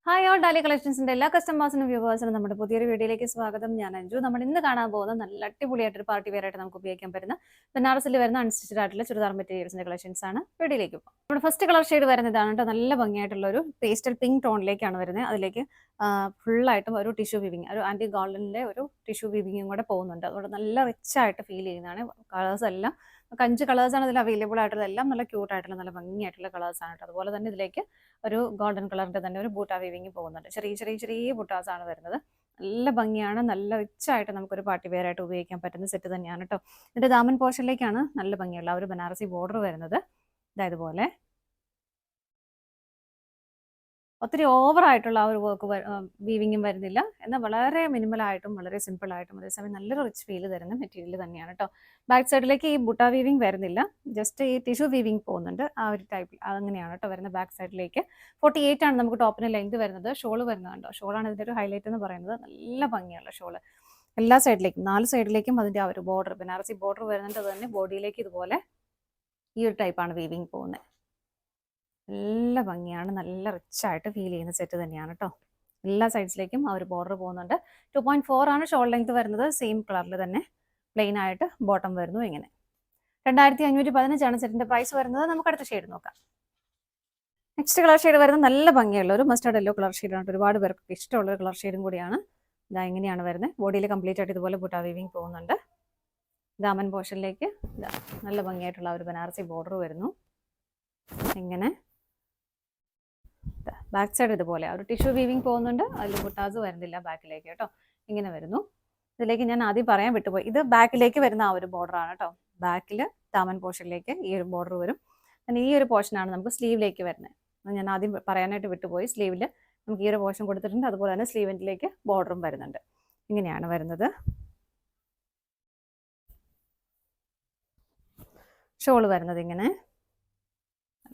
Hi all ഡാലി കളക്ഷൻസിന്റെ എല്ലാ കസ്റ്റമേഴ്സിനും വ്യൂവേഴ്സിനും നമ്മുടെ പുതിയൊരു വീഡിയോയിലേക്ക് സ്വാഗതം. ഞാൻ അഞ്ജു. നമ്മൾ ഇന്ന് കാണാൻ പോകുന്ന നല്ല അടിപൊളിയായിട്ടൊരു പാർട്ടി വെയർ ആയിട്ട് നമുക്ക് ഉപയോഗിക്കാൻ പറ്റുന്ന ബനാറസിൽ വരുന്ന അൺസ്റ്റിച്ചഡ് ആയിട്ടുള്ള ചുരിദാർ മെറ്റീരിയൽസിന്റെ കളക്ഷൻസ് ആണ് വീഡിയോയിലേക്ക് പോകും. നമ്മുടെ ഫസ്റ്റ് കളർ ഷെയ്ഡ് വരുന്നത് ഇതാണ് കേട്ടോ. നല്ല ഭംഗിയായിട്ടുള്ള ഒരു പേസ്റ്റൽ പിങ്ക് ടോണിലേക്കാണ് വരുന്നത്. അതിലേക്ക് ഫുള്ളായിട്ടും ഒരു ടിഷ്യൂ വീവിങ്, ഒരു ആന്റി ഗോൾഡന്റെ ഒരു ടിഷ്യൂ വീവിങ്ങും കൂടെ പോകുന്നുണ്ട്. അതുകൊണ്ട് നല്ല റിച്ച് ആയിട്ട് ഫീൽ ചെയ്യുന്നതാണ്. കളേഴ്സ് എല്ലാം 5 കളേഴ്സാണ് ഇതിൽ അവൈലബിൾ ആയിട്ടുള്ളത്. എല്ലാം നല്ല ക്യൂട്ട് ആയിട്ടുള്ള നല്ല ഭംഗിയായിട്ടുള്ള കളേഴ്സ് ആണ് കേട്ടോ. അതുപോലെ തന്നെ ഇതിലേക്ക് ഒരു ഗോൾഡൻ കളറിന്റെ തന്നെ ഒരു ബൂട്ടാ വീവിങ് പോകുന്നുണ്ട്. ചെറിയ ചെറിയ ചെറിയ ബൂട്ടാസ് ആണ് വരുന്നത്. നല്ല ഭംഗിയാണ്. നല്ല റിച്ച് ആയിട്ട് നമുക്കൊരു പാർട്ടി വെയർ ആയിട്ട് ഉപയോഗിക്കാൻ പറ്റുന്ന സെറ്റ് തന്നെയാണ് കേട്ടോ. ഇതിന്റെ ദാമൻ പോർഷനിലേക്കാണ് നല്ല ഭംഗിയുള്ള ഒരു ബനാറസി ബോർഡർ വരുന്നത്. ഇതുപോലെ ഒത്തിരി ഓവർ ആയിട്ടുള്ള ആ ഒരു വർക്ക് വീവിങ്ങും വരുന്നില്ല. എന്നാൽ വളരെ മിനിമലായിട്ടും വളരെ സിമ്പിളായിട്ടും അതേസമയം നല്ലൊരു റിച്ച് ഫീൽ തരുന്ന മെറ്റീരിയൽ തന്നെയാണ് കേട്ടോ. ബാക്ക് സൈഡിലേക്ക് ഈ ബുട്ട വീവിങ് വരുന്നില്ല, ജസ്റ്റ് ഈ ടിഷ്യൂ വീവിങ് പോകുന്നുണ്ട്. ആ ഒരു ടൈപ്പിൽ അങ്ങനെയാണ് കേട്ടോ വരുന്നത്. ബാക്ക് സൈഡിലേക്ക് 48 ആണ് നമുക്ക് ടോപ്പിന് ലെങ്ത് വരുന്നത്. ഷോള് വരുന്നുണ്ടോ, ഷോളാണ് ഇതിൻ്റെ ഒരു ഹൈലൈറ്റ് എന്ന് പറയുന്നത്. നല്ല ഭംഗിയുള്ള ഷോള് എല്ലാ സൈഡിലേക്കും 4 സൈഡിലേക്കും അതിൻ്റെ ആ ഒരു ബോർഡർ ബനാറസി ബോർഡർ വരുന്നുണ്ട്. അത് തന്നെ ബോഡിയിലേക്ക് ഇതുപോലെ ഈ ഒരു ടൈപ്പാണ് വീവിങ് പോകുന്നത്. നല്ല ഭംഗിയാണ്. നല്ല റിച്ച് ആയിട്ട് ഫീൽ ചെയ്യുന്ന സെറ്റ് തന്നെയാണ് കേട്ടോ. എല്ലാ സൈഡ്സിലേക്കും ആ ഒരു ബോർഡർ പോകുന്നുണ്ട്. 2.4 ആണ് ഷോൾ ലെങ്ത് വരുന്നത്. സെയിം കളറിൽ തന്നെ പ്ലെയിൻ ആയിട്ട് ബോട്ടം വരുന്നു. ഇങ്ങനെ 2515 സെറ്റിന്റെ പ്രൈസ് വരുന്നത്. നമുക്ക് അടുത്ത ഷെയ്ഡ് നോക്കാം. നെക്സ്റ്റ് കളർ ഷെയ്ഡ് വരുന്നത് നല്ല ഭംഗിയുള്ള ഒരു മസ്റ്റർഡ് യെല്ലോ കളർ ഷെയ്ഡാണ്. ഒരുപാട് പേർക്ക് ഇഷ്ടമുള്ള ഒരു കളർ ഷെയ്ഡും കൂടിയാണ്. ഇതാ ഇങ്ങനെയാണ് വരുന്നത്. ബോഡിയിൽ കംപ്ലീറ്റ് ആയിട്ട് ഇതുപോലെ ബുട്ടാ വീവിങ് പോകുന്നുണ്ട്. ദാമൻ പോർഷനിലേക്ക് നല്ല ഭംഗിയായിട്ടുള്ള ഒരു ബനാറസി ബോർഡർ വരുന്നു. ഇങ്ങനെ ബാക്ക് സൈഡ് ഇതുപോലെ ഒരു ടിഷ്യൂ വീവിങ് പോകുന്നുണ്ട്. അതിൽ ബുട്ടാസ് വരുന്നില്ല ബാക്കിലേക്ക് കേട്ടോ. ഇങ്ങനെ വരുന്നു. ഇതിലേക്ക് ഞാൻ ആദ്യം പറയാൻ വിട്ടുപോയി, ഇത് ബാക്കിലേക്ക് വരുന്ന ആ ഒരു ബോർഡർ ആണ് കേട്ടോ. ബാക്കിൽ ദാമൻ പോർഷനിലേക്ക് ഈ ഒരു ബോർഡർ വരും. ഈ ഒരു പോർഷനാണ് നമുക്ക് സ്ലീവിലേക്ക് വരുന്നത്. ഞാൻ ആദ്യം പറയാനായിട്ട് വിട്ടുപോയി. സ്ലീവിൽ നമുക്ക് ഈ ഒരു പോർഷൻ കൊടുത്തിട്ടുണ്ട്. അതുപോലെ തന്നെ സ്ലീവിലേക്ക് ബോർഡറും വരുന്നുണ്ട്. ഇങ്ങനെയാണ് വരുന്നത്. ഷോള് വരുന്നത് ഇങ്ങനെ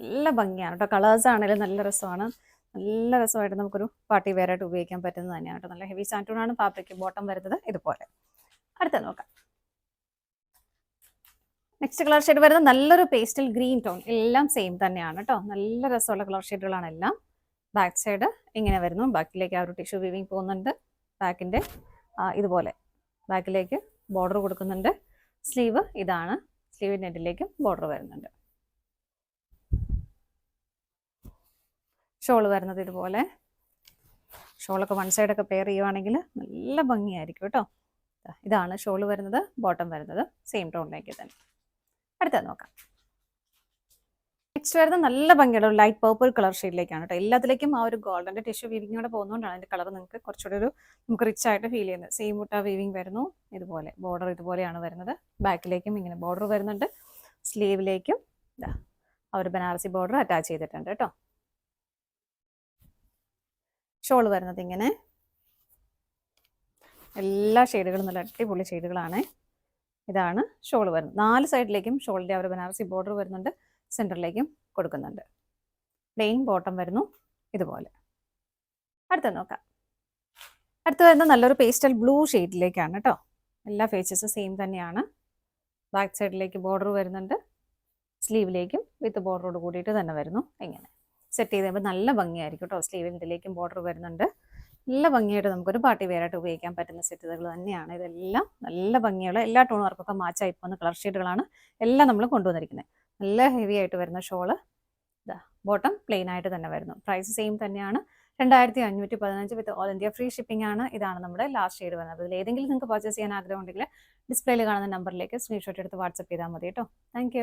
നല്ല ഭംഗിയാണ് കേട്ടോ. കളേഴ്സ് ആണെങ്കിലും നല്ല രസമാണ്. നല്ല രസമായിട്ട് നമുക്കൊരു പാർട്ടി വെയർ ആയിട്ട് ഉപയോഗിക്കാൻ പറ്റുന്നത് തന്നെയാണ് കേട്ടോ. നല്ല ഹെവി സാൻറ്റൂണാണ് ഫാബ്രിക് ബോട്ടം വരുന്നത്. ഇതുപോലെ അടുത്ത നോക്കാം. നെക്സ്റ്റ് കളർ ഷെയ്ഡ് വരുന്നത് നല്ലൊരു പേസ്റ്റൽ ഗ്രീൻ ടോൺ. എല്ലാം സെയിം തന്നെയാണ് കേട്ടോ. നല്ല രസമുള്ള കളർ ഷെയ്ഡുകളാണ് എല്ലാം. ബാക്ക് സൈഡ് ഇങ്ങനെ വരുന്നു. ബാക്കിലേക്ക് ആ ഒരു ടിഷ്യൂ വീവിങ് പോകുന്നുണ്ട്. ബാക്കിൻ്റെ ഇതുപോലെ ബാക്കിലേക്ക് ബോർഡർ കൊടുക്കുന്നുണ്ട്. സ്ലീവ് ഇതാണ്. സ്ലീവിൻ്റെ എൻഡിലേക്കും ബോർഡർ വരുന്നുണ്ട്. ഷോള് വരുന്നത് ഇതുപോലെ. ഷോളൊക്കെ വൺ സൈഡൊക്കെ പെയർ ചെയ്യുവാണെങ്കിൽ നല്ല ഭംഗിയായിരിക്കും കേട്ടോ. ഇതാണ് ഷോള് വരുന്നത്. ബോട്ടം വരുന്നത് സെയിം ടോണിലേക്ക് തന്നെ. അടുത്തത് നോക്കാം. നെക്സ്റ്റ് വരുന്നത് നല്ല ഭംഗിയുള്ള ഒരു ലൈറ്റ് പർപ്പിൾ കളർ ഷെയ്ഡിലേക്കാണ് കേട്ടോ. എല്ലാത്തിലേക്കും ആ ഒരു ഗോൾഡൻ്റെ ടിഷ്യൂ വീവിങ് കൂടെ പോകുന്നതുകൊണ്ടാണ് അതിൻ്റെ കളർ നിങ്ങൾക്ക് കുറച്ചുകൂടി ഒരു നമുക്ക് റിച്ച് ആയിട്ട് ഫീൽ ചെയ്യുന്നത്. സെയിം മുട്ട വീവിങ് വരുന്നു. ഇതുപോലെ ബോർഡർ ഇതുപോലെയാണ് വരുന്നത്. ബാക്കിലേക്കും ഇങ്ങനെ ബോർഡർ വരുന്നുണ്ട്. സ്ലീവിലേക്കും ആ ഒരു ബനാറസി ബോർഡർ അറ്റാച്ച് ചെയ്തിട്ടുണ്ട് കേട്ടോ. ഷോള് വരുന്നത് ഇങ്ങനെ. എല്ലാ ഷെയ്ഡുകളും നല്ല അടിപൊളി ഷെയ്ഡുകളാണ്. ഇതാണ് ഷോള് വരുന്നത്. 4 സൈഡിലേക്കും ഷോളിൻ്റെ ആ ഒരു ബനാറസി ബോർഡർ വരുന്നുണ്ട്. സെൻറ്ററിലേക്കും കൊടുക്കുന്നുണ്ട്. പ്ലെയിൻ ബോട്ടം വരുന്നു ഇതുപോലെ. അടുത്ത നോക്കാം. അടുത്ത് വരുന്നത് നല്ലൊരു പേസ്റ്റൽ ബ്ലൂ ഷെയ്ഡിലേക്കാണ് കേട്ടോ. എല്ലാ ഫേസസും സെയിം തന്നെയാണ്. ബാക്ക് സൈഡിലേക്ക് ബോർഡർ വരുന്നുണ്ട്. സ്ലീവിലേക്കും വിത്ത് ബോർഡറോട് കൂടിയിട്ട് തന്നെ വരുന്നു. ഇങ്ങനെ സെറ്റ് ചെയ്ത് കഴിയുമ്പോൾ നല്ല ഭംഗിയായിരിക്കും കേട്ടോ. സ്ലീവിൻ്റെലേക്കും ബോർഡർ വരുന്നുണ്ട്. നല്ല ഭംഗിയായിട്ട് നമുക്കൊരു പാർട്ടി വെയറായിട്ട് ഉപയോഗിക്കാൻ പറ്റുന്ന സെറ്റുകൾ തന്നെയാണ്. ഇതെല്ലാം നല്ല ഭംഗിയുള്ള എല്ലാ ടോൺ വർക്കൊക്കെ മാച്ചായി പോകുന്ന കളർ ഷെയ്ഡുകളാണ് എല്ലാം നമ്മൾ കൊണ്ടുവന്നിരിക്കുന്നത്. നല്ല ഹെവി ആയിട്ട് വരുന്ന ഷോള്. ബോട്ടം പ്ലെയിൻ ആയിട്ട് തന്നെ വരുന്നു. പ്രൈസ് സെയിം തന്നെയാണ്. 2515 with all India free shipping ആണ്. ഇതാണ് നമ്മുടെ ലാസ്റ്റ് ഷെയ്ഡ് വരുന്നത്. അതിൽ ഏതെങ്കിലും നിങ്ങൾക്ക് പർച്ചേസ് ചെയ്യാൻ ആഗ്രഹം ഉണ്ടെങ്കിൽ ഡിസ്പ്ലേയിൽ കാണുന്ന നമ്പറിലേക്ക് സ്ക്രീൻഷോട്ട് എടുത്ത് വാട്സപ്പ് ചെയ്താൽ മതി കേട്ടോ. താങ്ക്